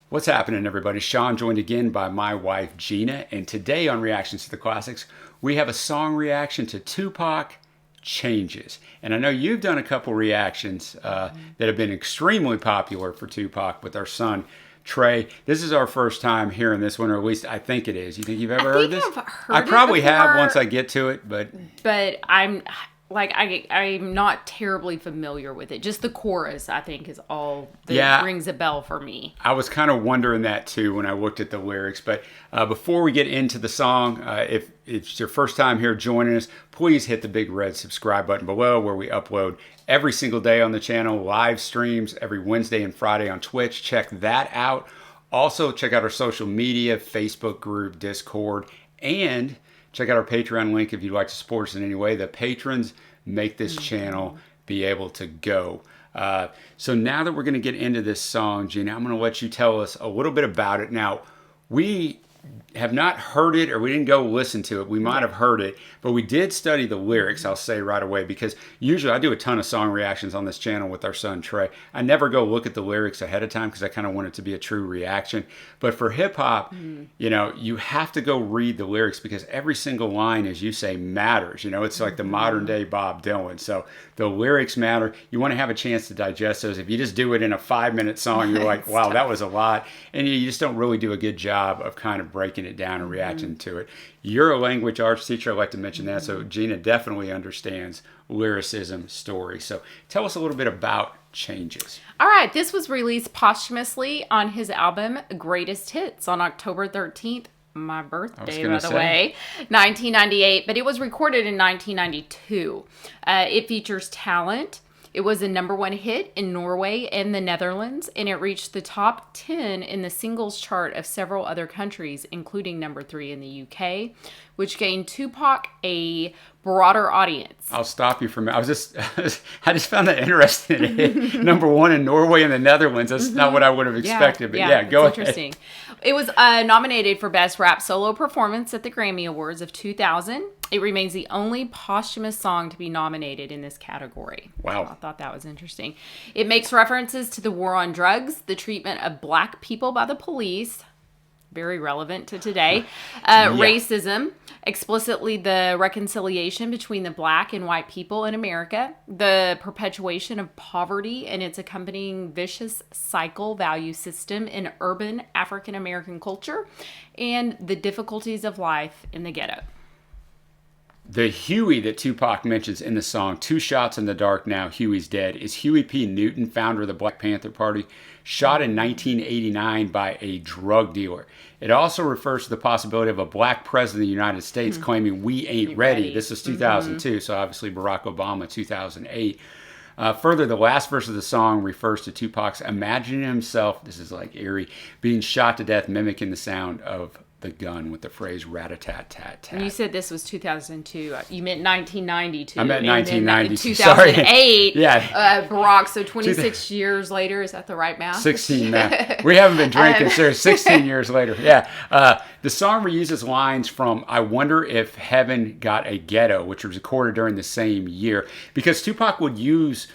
What's happening, everybody? Sean, joined again by my wife, Gina. And today on Reactions to the Classics, we have a song reaction to Tupac, Changes. And I know you've done a couple reactions that have been extremely popular for Tupac with our son, Trey. This is our first time hearing this one, or at least I think it is. You think you've ever heard this? I've heard I probably it before, have once I get to it, but I'm not terribly familiar with it. Just the chorus, I think, is all that rings a bell for me. I was kind of wondering that too when I looked at the lyrics. But before we get into the song, if it's your first time here joining us, please hit the big red subscribe button below, where we upload every single day on the channel, live streams every Wednesday and Friday on Twitch. Check that out. Also, check out our social media, Facebook group, Discord, and check out our Patreon link if you'd like to support us in any way. The patrons make this channel be able to go. So now that we're going to get into this song, Gina, I'm going to let you tell us a little bit about it. Now, we have not heard it, or we didn't go listen to it. We might have heard it, but we did study the lyrics, I'll say right away, because usually I do a ton of song reactions on this channel with our son, Trey. I never go look at the lyrics ahead of time because I kind of want it to be a true reaction. But for hip hop, you know, you have to go read the lyrics because every single line, as you say, matters. You know, it's like the modern day Bob Dylan. So the lyrics matter. You want to have a chance to digest those. If you just do it in a 5-minute song, you're like, wow, that was a lot. And you just don't really do a good job of kind of breaking it down and reacting to it. You're a language arts teacher. I'd like to mention that. So Gina definitely understands lyricism, story. So tell us a little bit about Changes. All right, this was released posthumously on his album Greatest Hits on October 13th, my birthday, by the way, 1998. But it was recorded in 1992. It features talent. It was a #1 hit in Norway and the Netherlands, and it reached the top 10 in the singles chart of several other countries, including #3 in the UK, which gained Tupac a broader audience. I'll stop you from. I just found that interesting. #1 in Norway and the Netherlands. That's not what I would have expected. But yeah, go ahead. Interesting. It was nominated for Best Rap Solo Performance at the Grammy Awards of 2000. It remains the only posthumous song to be nominated in this category. Wow. So I thought that was interesting. It makes references to the war on drugs, the treatment of black people by the police, very relevant to today, racism, explicitly the reconciliation between the black and white people in America, the perpetuation of poverty and its accompanying vicious cycle value system in urban African American culture, and the difficulties of life in the ghetto. The Huey that Tupac mentions in the song, "Two shots in the dark now, Huey's dead," is Huey P. Newton, founder of the Black Panther Party, shot in 1989 by a drug dealer. It also refers to the possibility of a black president of the United States claiming we ain't ready. This is 2002, so obviously Barack Obama, 2008. Further, the last verse of the song refers to Tupac's imagining himself, this is like eerie, being shot to death, mimicking the sound of the gun with the phrase rat-a-tat-tat-tat. And you said this was 2002. You meant 1992. I meant 1992. 2008. Sorry. Yeah. Barack, so 26 years later. Is that the right math? 16 math. We haven't been drinking, sir. 16 years later. Yeah. The song reuses lines from I Wonder If Heaven Got a Ghetto, which was recorded during the same year. Because Tupac would use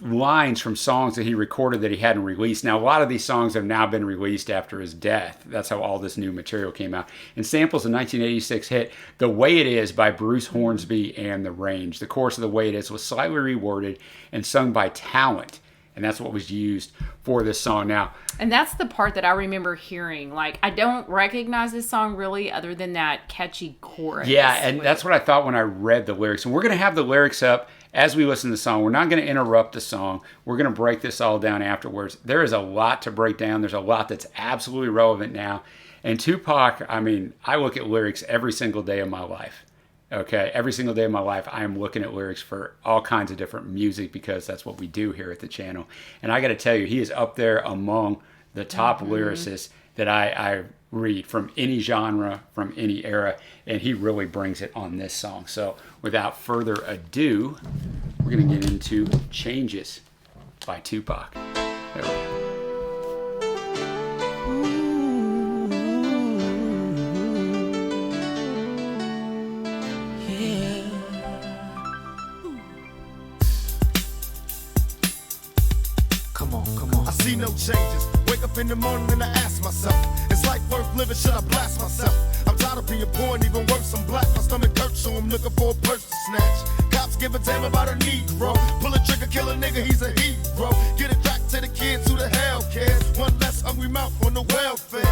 lines from songs that he recorded that he hadn't released. Now, a lot of these songs have now been released after his death. That's how all this new material came out. And samples the 1986 hit The Way It Is by Bruce Hornsby and The Range. The chorus of The Way It Is was slightly reworded and sung by Talent. And that's what was used for this song now. And that's the part that I remember hearing. Like, I don't recognize this song really other than that catchy chorus. Yeah, and that's what I thought when I read the lyrics. And we're going to have the lyrics up as we listen to the song. We're not going to interrupt the song. We're going to break this all down afterwards. There is a lot to break down. There's a lot that's absolutely relevant now. And Tupac, I mean, I look at lyrics every single day of my life. Okay, every single day of my life, I am looking at lyrics for all kinds of different music because that's what we do here at the channel. And I got to tell you, he is up there among the top lyricists that I read from any genre, from any era, and he really brings it on this song. So without further ado, we're going to get into Changes by Tupac. There we go. See no changes. Wake up up in the morning and I ask myself, is life worth living? Should I blast myself? I'm tired of being poor and even worse, I'm black. My stomach hurts, so I'm looking for a purse to snatch. Cops give a damn about a Negro. Pull a trigger, kill a nigga, he's a hero. Get it back to the kids who the hell cares. One less hungry mouth on the welfare.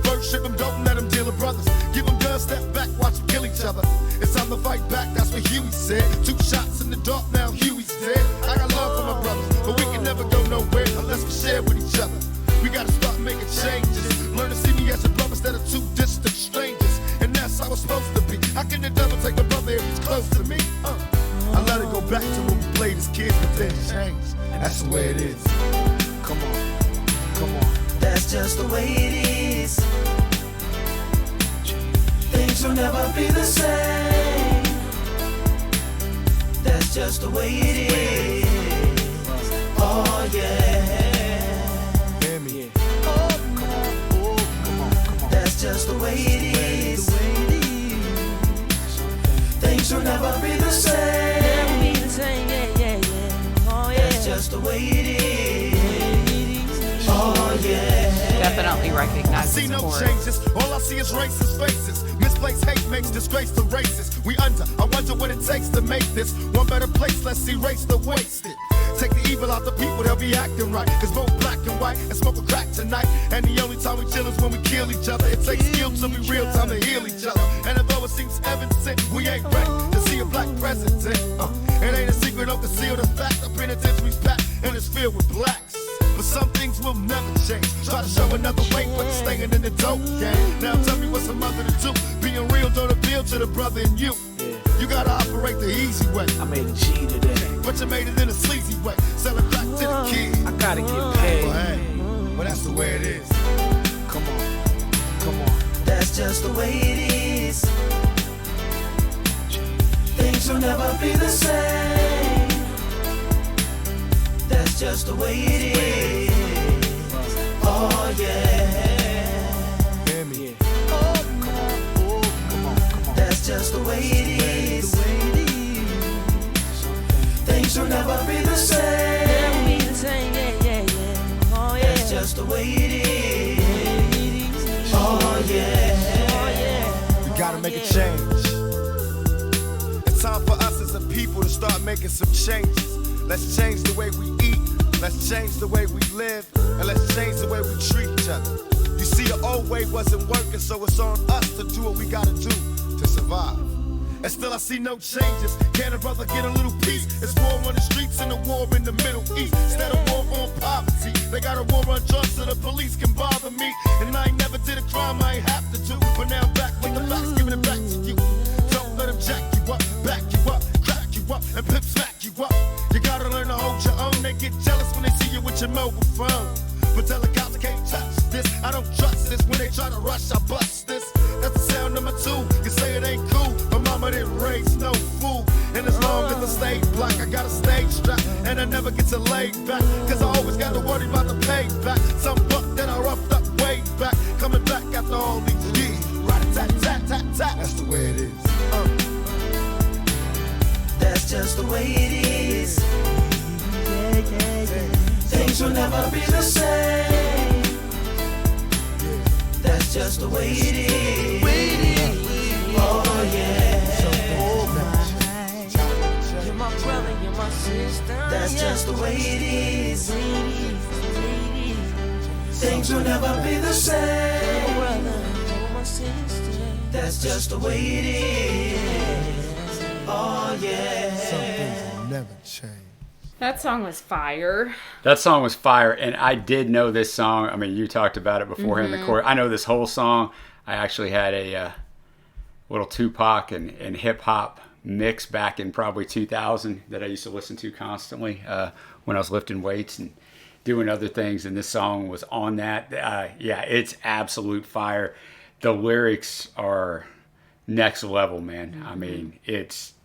First ship them, don't let them deal with brothers. Give them guns, step back, watch them kill each other. It's time to fight back, that's what Huey said. 2 shots in the dark, now Huey's dead. I got love for my brothers, but we can never go nowhere unless we share with each other. We gotta start making changes. Learn to see me as a brother instead of 2 distant strangers. And that's how it's supposed to be. How can the devil take my brother if he's close to me? I let it go back to when we played as kids, but then changed. That's the way it is. Come on, come on. That's just the way it is. Things will never be the same. That's just the way it is. Oh yeah. Hear me. Oh, come on. Oh, come on, come on. That's just the way it is. Things will never be the same. That's just the way it is. Oh yeah. Definitely I recognize see his no chord. changes, all I see is racist faces. Misplaced hate makes disgrace to races. We under, I wonder what it takes to make this one better place. Let's erase the wasted. Take the evil out the people, they'll be acting right. Cause both black and white and smoke a crack tonight. And the only time we chill is when we kill each other. It takes skill to be real time to heal each other. And although it seems heaven sent, we ain't ready to see a black president. It ain't a secret, don't conceal the fact. The penitentiary's packed and it's filled with blacks. But some things will never change. Try to show another way, but you're staying in the dope game. Now tell me what's a mother to do. Being real don't appeal to the brother in you. You gotta operate the easy way. I made a G today. But you made it in a sleazy way. Sell it back to the kids. I gotta get paid. Well, hey, well, that's the way it is. Come on, come on. That's just the way it is. Things will never be the same. That's just the way it is. Oh yeah. Hear me. Oh, come on, oh, come on, come on. That's just the way it is. Things will never be the same. That's just the way it is. Oh yeah. We gotta make a change. It's time for us as a people to start making some changes. Let's change the way we eat. Let's change the way we live. And let's change the way we treat each other. You see, the old way wasn't working, so it's on us to do what we gotta do to survive. And still I see no changes. Can a brother get a little peace? It's war on the streets and a war in the Middle East. Instead of war on poverty, they got a war on drugs so the police can bother me. And I ain't never did a crime I ain't have to do. But now I'm back with the facts, giving it back to you. Don't let them jack you up, back you up, crack you up, and pimp smack you up. You gotta learn to hold your own. They get jealous when they see you with your mobile phone. But tell the cops I can't touch this. I don't trust this. When they try to rush, I bust this. That's the sound number 2. You say it ain't cool. My mama didn't raise no fool. And as long as I stay black, I got a stage strap. And I never get to lay back. Cause I always got to worry about the payback. Some buck that I roughed up way back. Coming back after all these years. Rat-a-tat-tat-tat-tat. That's the way it is. That's just the way it is. Things will never be the same. That's just the way it is. Oh yeah. You're my brother, you're my sister. That's just the way it is. Things will never be the same. That's just the way it is. Oh yeah. Some things will never change. That song was fire. That song was fire, and I did know this song. I mean, you talked about it beforehand in the chorus. I know this whole song. I actually had a little Tupac and hip hop mix back in probably 2000 that I used to listen to constantly when I was lifting weights and doing other things, and this song was on that. Yeah, it's absolute fire. The lyrics are next level, man. I mean, it's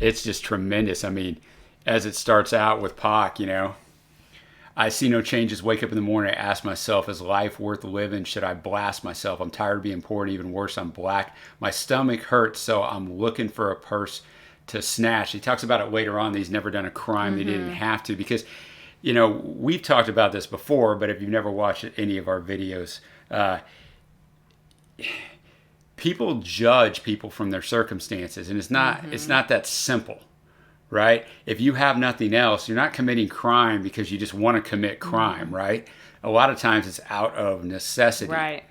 just tremendous. I mean, as it starts out with Pac, you know, I see no changes, wake up in the morning, I ask myself, is life worth living? Should I blast myself? I'm tired of being poor, and even worse, I'm black. My stomach hurts, so I'm looking for a purse to snatch. He talks about it later on that he's never done a crime that he didn't have to, because we've talked about this before, but if you've never watched any of our videos, people judge people from their circumstances, and it's not that simple, right? If you have nothing else, you're not committing crime because you just want to commit crime, right? A lot of times it's out of necessity. Right.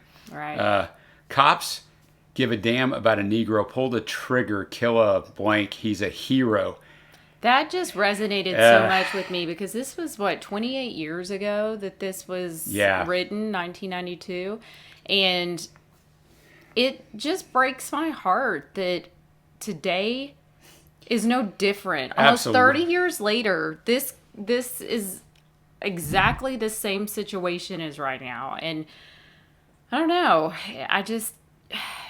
Cops give a damn about a Negro, pull the trigger, kill a blank, he's a hero. That just resonated so much with me because this was, 28 years ago that this was written, 1992. And it just breaks my heart that today is no different. Almost 30 years later, this is exactly the same situation as right now. And I don't know.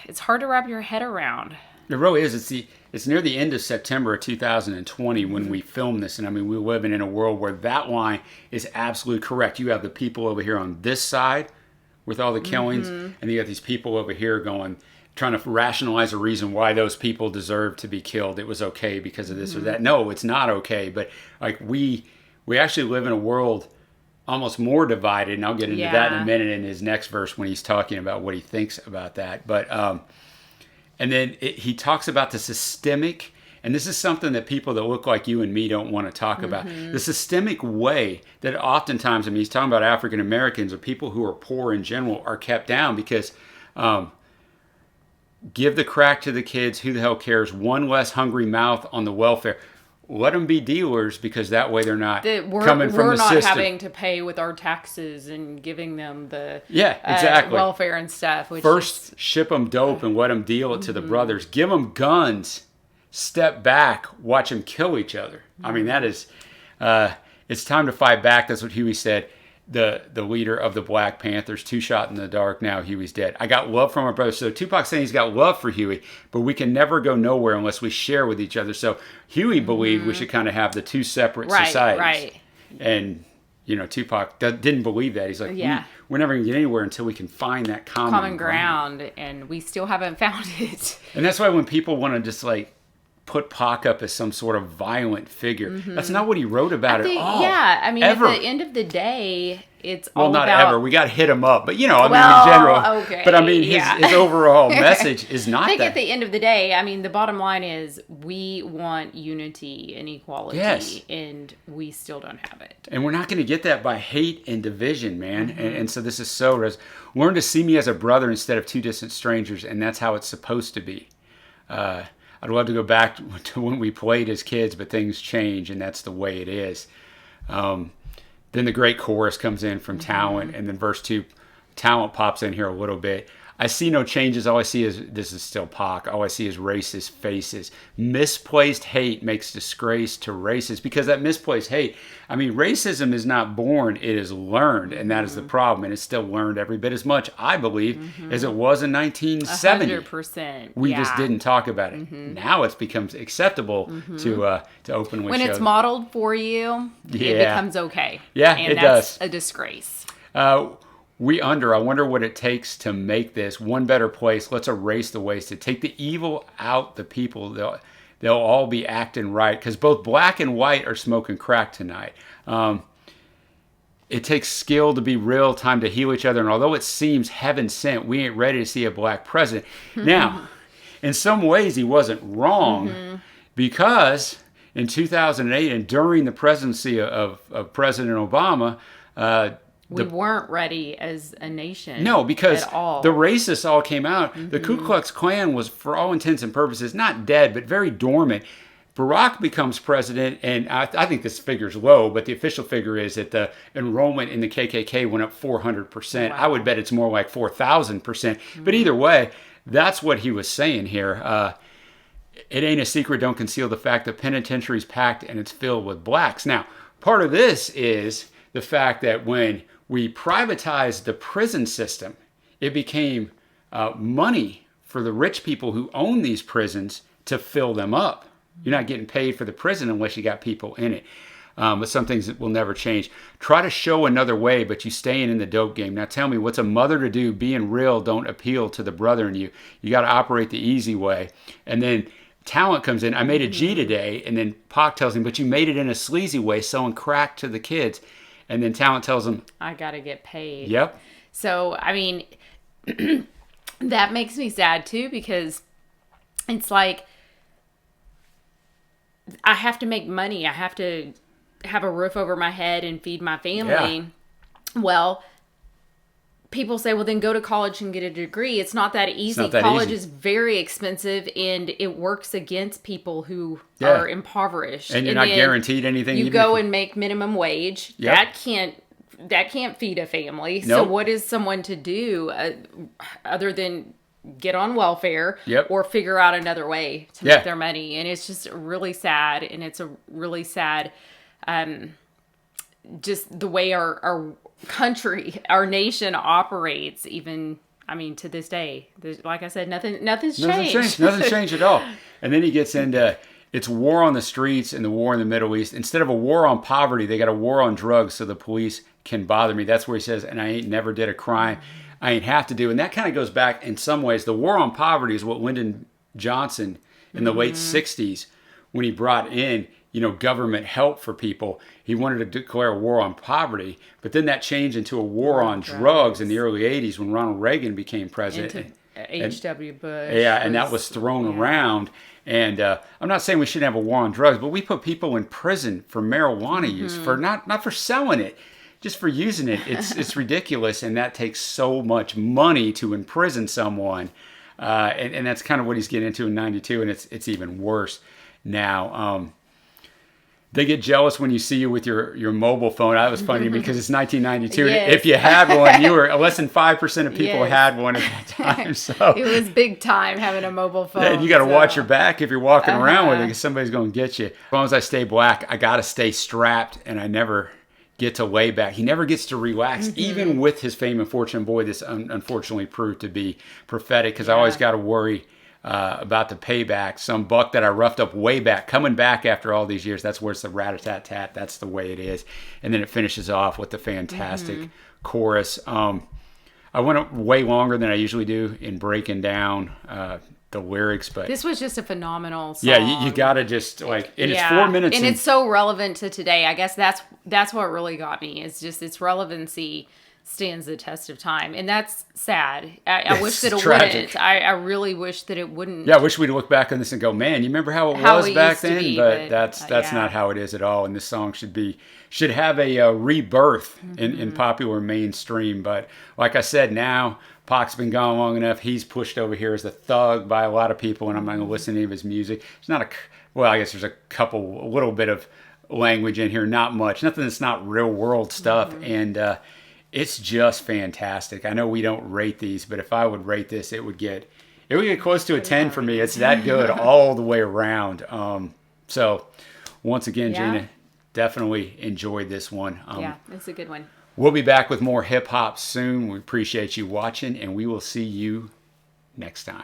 It's hard to wrap your head around. It really is. It's near the end of September of 2020 when we filmed this. And I mean, we're living in a world where that line is absolutely correct. You have the people over here on this side with all the killings, and you have these people over here trying to rationalize a reason why those people deserve to be killed. It was okay because of this or that. No, it's not okay. But like we actually live in a world almost more divided, and I'll get into that in a minute in his next verse when he's talking about what he thinks about that. But and then he talks about the systemic, and this is something that people that look like you and me don't want to talk about. The systemic way that oftentimes, I mean, he's talking about African Americans or people who are poor in general are kept down because give the crack to the kids, who the hell cares? One less hungry mouth on the welfare. Let them be dealers because that way they're not coming from the system. We're not having to pay with our taxes and giving them the welfare and stuff. First, ship them dope and let them deal it to the brothers. Give them guns. Step back. Watch them kill each other. I mean, that is, it's time to fight back. That's what Huey said. The leader of the Black Panthers, 2 shot in the dark, now Huey's dead. I got love from our brother. So Tupac's saying he's got love for Huey, but we can never go nowhere unless we share with each other. So Huey believed we should kind of have the 2 separate societies. Right. And, Tupac didn't believe that. He's like, we're never going to get anywhere until we can find that common ground. And we still haven't found it. And that's why when people want to just put Pac up as some sort of violent figure. That's not what he wrote about at all. Yeah, I mean, ever. At the end of the day, it's all about... Well, not ever. We got to hit him up. But, in general. Okay, but, I mean, his overall message is not that. I think at the end of the day, I mean, the bottom line is we want unity and equality. Yes. And we still don't have it. And we're not going to get that by hate and division, man. And so this is so... Learn to see me as a brother instead of 2 distant strangers, and that's how it's supposed to be. I'd love to go back to when we played as kids, but things change, and that's the way it is. Then the great chorus comes in from Talent, and then verse 2, Talent pops in here a little bit. I see no changes. All I see is, this is still Pac, all I see is racist faces. Misplaced hate makes disgrace to races. Because that misplaced hate, I mean, racism is not born, it is learned. And that is the problem. And it's still learned every bit as much, I believe, as it was in 1970. 100%. We just didn't talk about it. Now it becomes acceptable to openly when show. it's modeled for you, it becomes okay. Yeah, and it does. A disgrace. I wonder what it takes to make this one better place. Let's erase the wasted. Take the evil out the people. They'll all be acting right. Because both black and white are smoking crack tonight. It takes skill to be real, time to heal each other. And although it seems heaven sent, we ain't ready to see a black president. Now, in some ways, he wasn't wrong. Because in 2008 and during the presidency of President Obama... we weren't ready as a nation. No, because at all. The racists all came out. The Ku Klux Klan was, for all intents and purposes, not dead, but very dormant. Barack becomes president, and I think this figure's low, but the official figure is that the enrollment in the KKK went up 400%. Wow. I would bet it's more like 4,000%. But either way, that's what he was saying here. It ain't a secret, don't conceal the fact that penitentiary's packed and it's filled with blacks. Now, part of this is the fact that when we privatized the prison system, it became money for the rich people who own these prisons to fill them up. You're not getting paid for the prison unless you got people in it. But some things that will never change. Try to show another way, but you staying in the dope game. Now tell me, what's a mother to do? Being real don't appeal to the brother in you. You got to operate the easy way. And then Talent comes in. I made a G today, and then Pac tells him, "But you made it in a sleazy way, selling crack to the kids." And then Talent tells him, I gotta get paid. "Yep." So I mean, that makes me sad too, because it's like I have to make money. I have to have a roof over my head and feed my family. Yeah. Well, people say, well, then go to college and get a degree. It's not that easy. Not that college easy. is very expensive, and it works against people who are impoverished. And you're not guaranteed anything. You go and make minimum wage. Yep. That can't feed a family. Nope. So what is someone to do other than get on welfare or figure out another way to make their money? And it's just really sad. And it's a really sad, just the way our country, our nation operates, even, I mean, to this day. Like I said, nothing's changed. Nothing's changed at all. And then he gets into, it's war on the streets and the war in the Middle East. Instead of a war on poverty, they got a war on drugs so the police can bother me. That's where he says, and I ain't never did a crime I ain't have to do. And that kind of goes back in some ways. The war on poverty is what Lyndon Johnson in the late 60s, when he brought in, government help for people, he wanted to declare a war on poverty. But then that changed into a war on drugs in the early 80s when Ronald Reagan became president. H.W. Bush. Yeah, and that was thrown around. And I'm not saying we shouldn't have a war on drugs, but we put people in prison for marijuana use, for not for selling it, just for using it. It's ridiculous, and that takes so much money to imprison someone. And that's kind of what he's getting into in 92, and it's even worse now. They get jealous when you see you with your mobile phone. That was funny to me because it's 1992. Yes. If you had one, you were less than 5% of people had one at that time. So it was big time having a mobile phone. and you got to watch your back if you're walking around with it, because somebody's going to get you. As long as I stay black, I got to stay strapped, and I never get to lay back. He never gets to relax, even with his fame and fortune. Boy, this unfortunately proved to be prophetic, because I always got to worry about the payback. Some buck that I roughed up way back, coming back after all these years. That's where it's the rat-a-tat-tat. That's the way it is. And then it finishes off with the fantastic chorus. I went way longer than I usually do in breaking down the lyrics, but this was just a phenomenal song. Yeah, you gotta just it's 4 minutes, and it's so relevant to today. I guess that's what really got me. Is just its relevancy stands the test of time, and that's sad. I wish that it wouldn't. I really wish that it wouldn't. Yeah, I wish we'd look back on this and go, man, you remember how it was back then? But that's not how it is at all. And this song should have a rebirth in popular mainstream. But like I said, now Pac's been gone long enough. He's pushed over here as a thug by a lot of people, and I'm not going to listen to any of his music. It's not I guess there's a little bit of language in here, not much, nothing that's not real world stuff, and it's just fantastic. I know we don't rate these, but if I would rate this, it would get close to a 10 for me. It's that good all the way around. So once again, Gina, definitely enjoyed this one. It's a good one. We'll be back with more hip hop soon. We appreciate you watching, and we will see you next time.